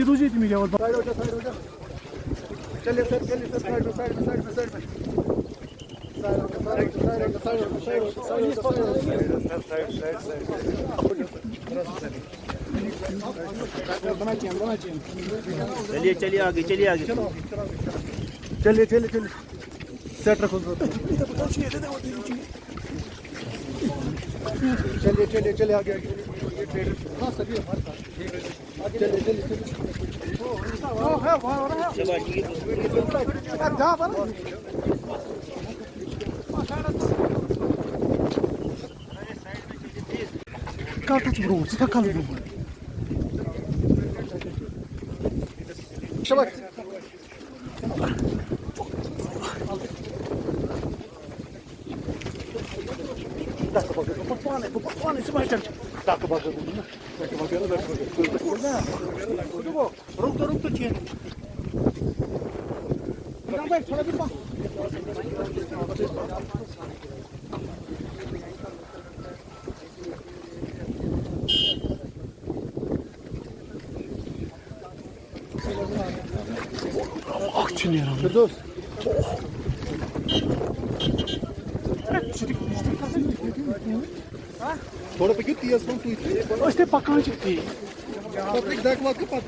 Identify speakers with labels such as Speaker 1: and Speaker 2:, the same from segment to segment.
Speaker 1: रुझे तुम्हें क्या बोलता चलिए सर साइड
Speaker 2: चलिए आगे
Speaker 1: चलिए सेट रखो चलिए आगे हाँ सर ये हमारे साथ चलिए थोड़ा पे क्यों तीस कौन तू इतने
Speaker 3: उसने पकान चिट्ठी
Speaker 1: पब्लिक देख वक्त पत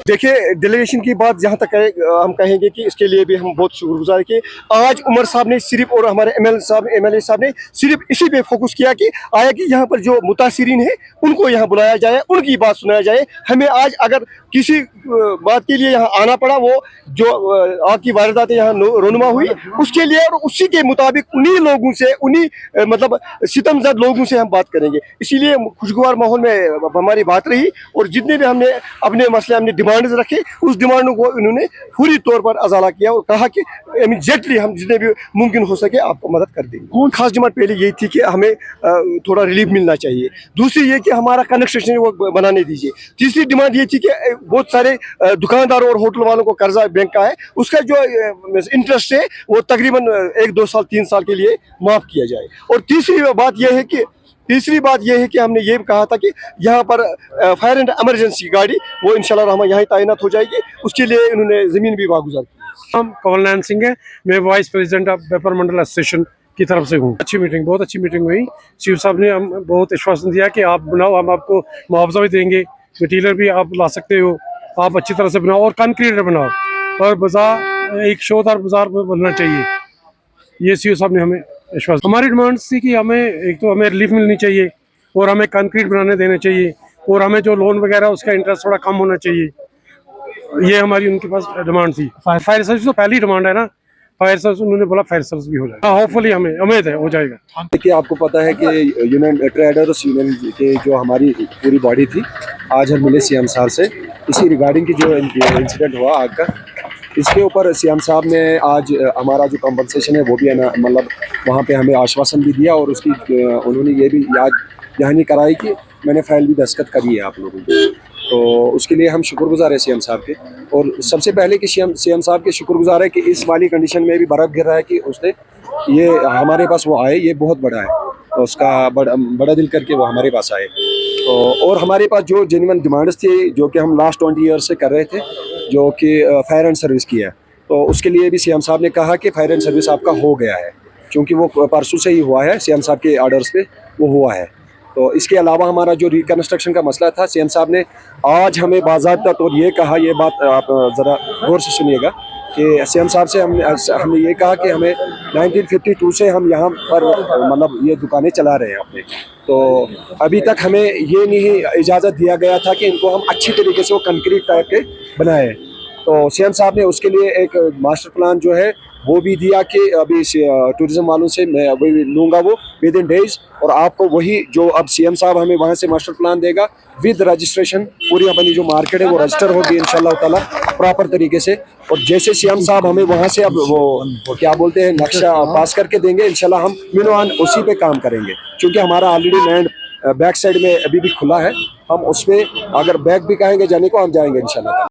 Speaker 1: देखिए डेलीगेशन की बात जहाँ तक है हम कहेंगे कि इसके लिए भी हम बहुत शुक्रगुजार कि आज उमर साहब ने सिर्फ और हमारे एमएलए साहब ने सिर्फ इसी पे फोकस किया कि आया कि यहाँ पर जो मुतासिरीन है उनको यहाँ बुलाया जाए, उनकी बात सुनाया जाए। हमें आज अगर किसी बात के लिए यहाँ आना पड़ा, वो जो आग की वारदातें यहाँ रोनुमा हुई उसके लिए, और उसी के मुताबिक उन्हीं लोगों से, उन्हीं मतलब सितमज़द लोगों से हम बात करेंगे। इसीलिए खुशगवार माहौल में हमारी बात रही और जितने भी हमने अपने मसले, हमने डिमांड्स रखे, उस डिमांडों को इन्होंने पूरी तौर पर अजाला किया और कहा कि इमीडिएटली हम जितने भी मुमकिन हो सके आपको मदद कर देंगे। खास डिमांड पहले यही थी कि हमें थोड़ा रिलीफ मिलना चाहिए, दूसरी ये कि हमारा कनेक्शन वो बनाने दीजिए, तीसरी डिमांड ये थी कि बहुत सारे दुकानदारों और होटल वालों को कर्जा बैंक का है, उसका जो इंटरेस्ट है वो तकरीबन 1-2 साल 3 साल के लिए माफ़ किया जाए। और तीसरी बात यह है कि हमने ये कहा था कि यहाँ पर फायर एंड इमरजेंसी गाड़ी वो इंशाल्लाह रहमान यहाँ तैनात हो जाएगी, उसके लिए इन्होंने ज़मीन भी वागुजार की।
Speaker 3: हम कमल नैन सिंह है, मैं वाइस प्रेसिडेंट ऑफ व्यापार मंडल एसोसिएशन की तरफ से हूँ। अच्छी मीटिंग, बहुत अच्छी मीटिंग हुई। सीओ साहब ने हम बहुत आश्वासन दिया कि आप बनाओ, हम आपको मुआवजा भी देंगे, मटीरियल भी आप ला सकते हो, आप अच्छी तरह से बनाओ और कंक्रीट बनाओ, और बाजार एक शोदार बाजार में बनना चाहिए। ये सीओ साहब ने हमें विश्वास। हमारी डिमांड्स थी कि हमें एक तो हमें रिलीफ मिलनी चाहिए और हमें कंक्रीट बनाने देने चाहिए, और हमें जो लोन वगैरह उसका इंटरेस्ट थोड़ा कम होना चाहिए। ये हमारी उनके पास डिमांड थी। फायर सर्विस तो पहली डिमांड है ना, फायर सर्विस उन्होंने बोला फायर सर्विस भी हो जाएगा। हाँ, होपफुली हमें उम्मीद है हो जाएगा।
Speaker 4: देखिए, आपको पता है कि यूनियन ट्रेडर्स यूनियन के जो हमारी पूरी बॉडी थी, आज हम मिले सीएम साहब से इसी रिगार्डिंग की जो इंसिडेंट हुआ आग का, इसके ऊपर सीएम साहब ने आज हमारा जो कंपनसेशन है वो भी है ना, मतलब वहाँ पे हमें आश्वासन भी दिया और उसकी उन्होंने ये भी याद दहानी कराई कि मैंने फाइल भी दस्तखत करी है आप लोगों की। तो उसके लिए हम शुक्रगुजार हैं सीएम साहब के। और सबसे पहले कि सीएम साहब के शुक्रगुजार है कि इस वाली कंडीशन में भी बर्फ़ गिर रहा है कि उसने ये हमारे पास वो आए, ये बहुत बड़ा है। तो उसका बड़ा दिल करके वो हमारे पास आए। तो और हमारे पास जो जेन्युइन डिमांड्स थी जो कि हम लास्ट 20 ईयर से कर रहे थे, जो कि फायर एंड सर्विस की है, तो उसके लिए भी सीएम साहब ने कहा कि फायर एंड सर्विस आपका हो गया है, क्योंकि वो परसों से ही हुआ है, सीएम साहब के ऑर्डर्स पे वो हुआ है। तो इसके अलावा हमारा जो रिकन्स्ट्रक्शन का मसला था, सीएम साहब ने आज हमें बाज़ाब्ता तौर ये कहा, ये बात आप ज़रा गौर से सुनिएगा कि सीएम साहब से हमने ये कहा कि हमें 1952 से हम यहाँ पर मतलब ये दुकानें चला रहे हैं अपने। तो अभी तक हमें ये नहीं इजाज़त दिया गया था कि इनको हम अच्छी तरीके से वो कंक्रीट टाइप के बनाएं। तो सीएम साहब ने उसके लिए एक मास्टर प्लान जो है वो भी दिया कि अभी टूरिज्म वालों से मैं वही लूँगा वो विद इन डेज, और आपको वही जो अब सीएम साहब हमें वहाँ से मास्टर प्लान देगा विद रजिस्ट्रेशन, पूरी अपनी जो मार्केट है वो रजिस्टर होगी इंशाल्लाह ताला प्रॉपर तरीके से। और जैसे सीएम साहब हमें वहाँ से अब वो क्या बोलते हैं नक्शा पास करके देंगे, इंशाल्लाह हम मिनवान उसी पे काम करेंगे, क्योंकि हमारा ऑलरेडी लैंड बैक साइड में अभी भी खुला है। हम उसमें अगर बैक भी कहेंगे जाने को हम जाएंगे इंशाल्लाह।